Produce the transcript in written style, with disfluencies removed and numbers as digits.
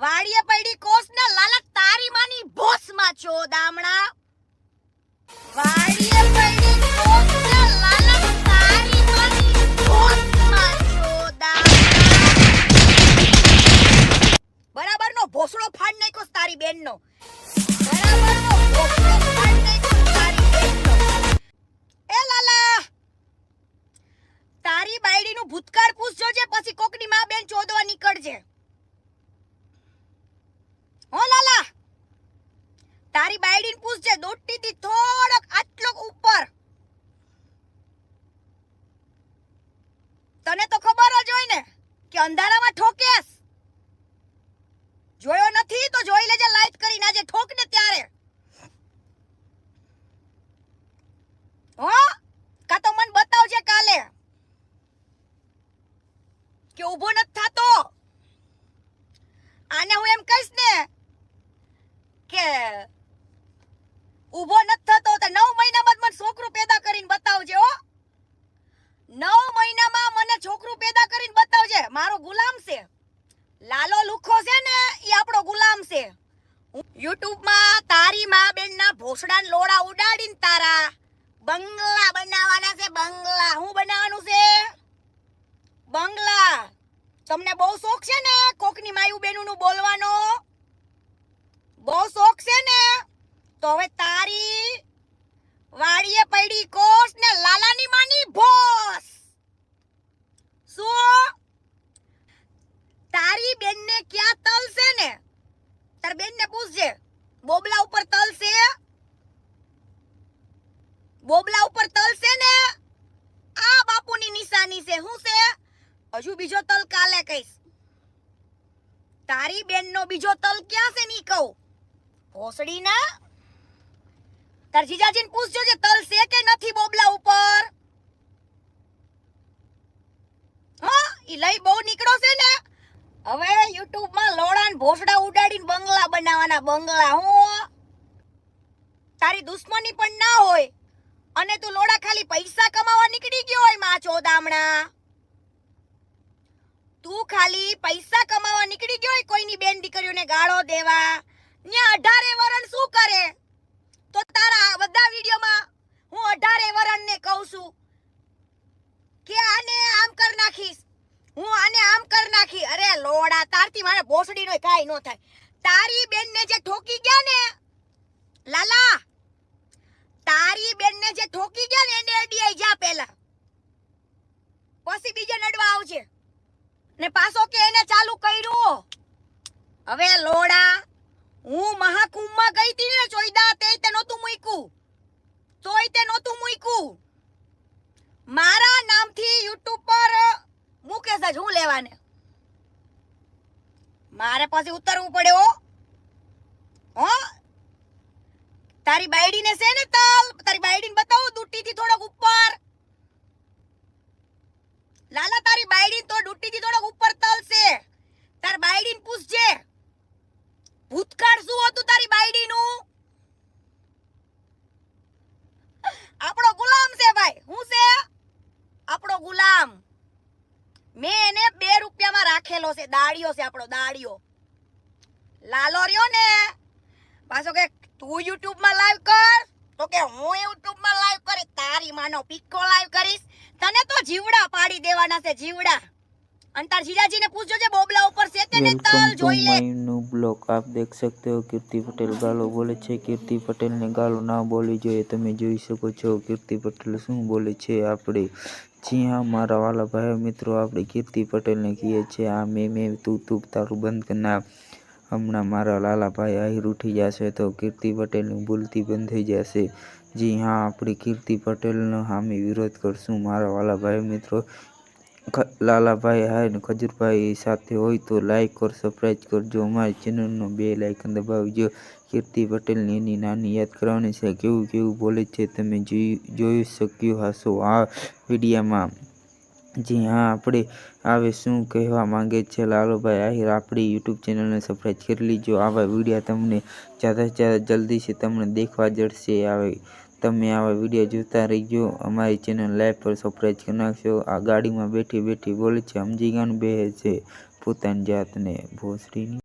વાડીએ પડી કોસને લાલા તારી માની ભોસમાં ચોદામણા વાડીએ પડી કોસને લાલા તારી માની ભોસમાં ચોદામણા બરાબરનો ભોસડો ફાડ નાખ્યો તારી બેનનો બરાબરનો ભોસડો ફાડ નાખ્યો તારી બેનનો એ લાલા તારી બાયડીનું ભૂતકાળ પૂછજો જે પછી કોકની માં બેન ચોદવા નીકળજે હો લાલા તારી બાયડીને પૂછજે દોટીથી થોડોક આટલોક ઉપર તને તો ખબર જ હોય ને કે અંધારામાં ઠોકેસ જોયો નથી તો જોઈ લેજે લાઈટ કરીને આજે ઠોક ને ત્યારે હો કા તો મને બતાવજે કાલે કે ઊભો નથી થાતો આને હું એમ કહીશ ને કે ઊભો નથી થતો તો 9 મહિનામાં મને છોકરું પેદા કરીને બતાવજે હો 9 મહિનામાં મને છોકરું પેદા કરીને બતાવજે મારો ગુલામ છે લાલો લુખો છે ને ઈ આપણો ગુલામ છે YouTube માં તારી માં બેનના ભોસડાન લોડા ઉડાડીને તારા બંગલા બનાવવાના છે બંગલા હું બનાવવાનું છે બંગલા તમને બહુ શોખ છે ને કોકની માયું બેનુનું બોલવાનો બહુ શોખ છે ને તો હવે તારી વાડીએ પડી કોસ ને લાલાની માની ભોસ શું તારી બેનને ક્યાં તલ છે ને તાર બેનને પૂછજે બોબલા ઉપર તલ છે બોબલા ઉપર તલ છે ને આ બાપુની નિશાની છે શું છે હજુ બીજો તલ કાલે કહીશ તારી બેનનો બીજો તલ ક્યાં છે ની કહું ભોસડી ના તાર જીજાજીને પૂછજો જે તલ છે કે નથી બોબલા ઉપર હા ઈ લઈ બહુ નીકળો છે ને હવે YouTube માં લોડાન ભોસડા ઉડાડીને બંગલા બનાવવાના બંગલા હું તારી દુશ્મની પણ ના હોય અને તું લોડા ખાલી પૈસા કમાવા નીકળી ગયો હોય માં ચોદામણા તું ખાલી પૈસા કમાવા નીકળી ગયો હોય કોઈની બેન દીકરીઓને ગાળો દેવા ન્યા 18 વરણ શું કરે તો તારા બધા વિડિયોમાં હું 18 વરણ ને કહું છું કે આને આમ કર નાખીશ હું આને આમ કર નાખી અરે લોડા તારથી મારે ભોસડીનો કાઈ નો થાય તારી બેનને જે ઠોકી ગયા ને લાલા તારી બેનને જે ઠોકી ગયા ને એને અડીઆઈ જા પહેલા પછી બીજે નડવા આવજે ને પાછો કે એને ચાલુ કર્યું હવે લોડા હું મહાકુંભમાં ગઈ હતી ને ચોઈદા તે નહોતું મૂક્યું તોય તે નહોતું મૂક્યું મારા નામથી YouTube પર મુકેશ જ હું લેવાને મારે પછી ઉતરવું પડે હો તારી બાયડીને છે ને તલ તારી બાયડીને બતાવો દુટીથી થોડોક ઉપર લાલા તારી બાયડી તો દુટીથી થોડોક ઉપર તલ છે તાર બાયડીને પૂછજે ભૂતકાળ શું હતું તારી બાયડીનું આપણો ગુલામ છે ભાઈ હું છે આપણો ગુલામ મેં એને 2 રૂપિયામાં રાખેલો છે દાડિયો છે આપણો દાડિયો લાલો રહ્યો ને પાછો કે તું YouTube માં લાઈવ કર તો કે હું YouTube માં લાઈવ કરી તારી માનો પીકો લાઈવ કરીશ તને તો જીવડા પાડી દેવાના છે જીવડા अंतर जीजाजी ने पूछो जे बोबला ऊपर से ते ने तल જોઈ લે न्यू ब्लॉग आप देख सकते हो कीर्ति पटेल गालो बोले छे कीर्ति पटेल ने गालो ना बोली જોઈએ તમે જોઈ શકો છો कीर्ति पटेल શું બોલે છે આપણે જી હા મારા વાલા ભાઈ મિત્રો આપણે कीर्ति पटेल ने કહીએ છે આ મે તું તારું બંધ કર ના હમણાં મારા લાલા ભાઈ આહિર ઉઠી જશે તો कीर्ति पटेल ની બોલતી બંધ થઈ જશે જી હા આપણે कीर्ति पटेल નો સામે વિરોધ કરશું મારા વાલા ભાઈ મિત્રો लाला भाई हाय ने खजूर भाई साथे होय तो लाइक और सब्सक्राइब करजो हमारी चैनल नो बेल आइकन दबावजो कीर्ति पटेल ने एनी नानी याद करवानी छे केवुं केवुं बोले छे तमे જોઈ શક્યો હશો આ વિડિયોમાં જી હા આપણે હવે શું કહેવા માંગે છે લાલુભાઈ આહિર આપણી YouTube ચેનલને સબસ્ક્રાઇબ કરી લીજો આવા વિડિયો તમને જ્યાદા જલ્દીથી તમને દેખવા જશે આવે તમે આવા વિડિયો જોતા રહેજો અમારી ચેનલ લાઈક પર સબસ્ક્રાઇબ કરી નાખજો આ ગાડીમાં બેઠી બોલે છે સમજી ગયાનું બે છે પોતાની જાતને ભોસડીની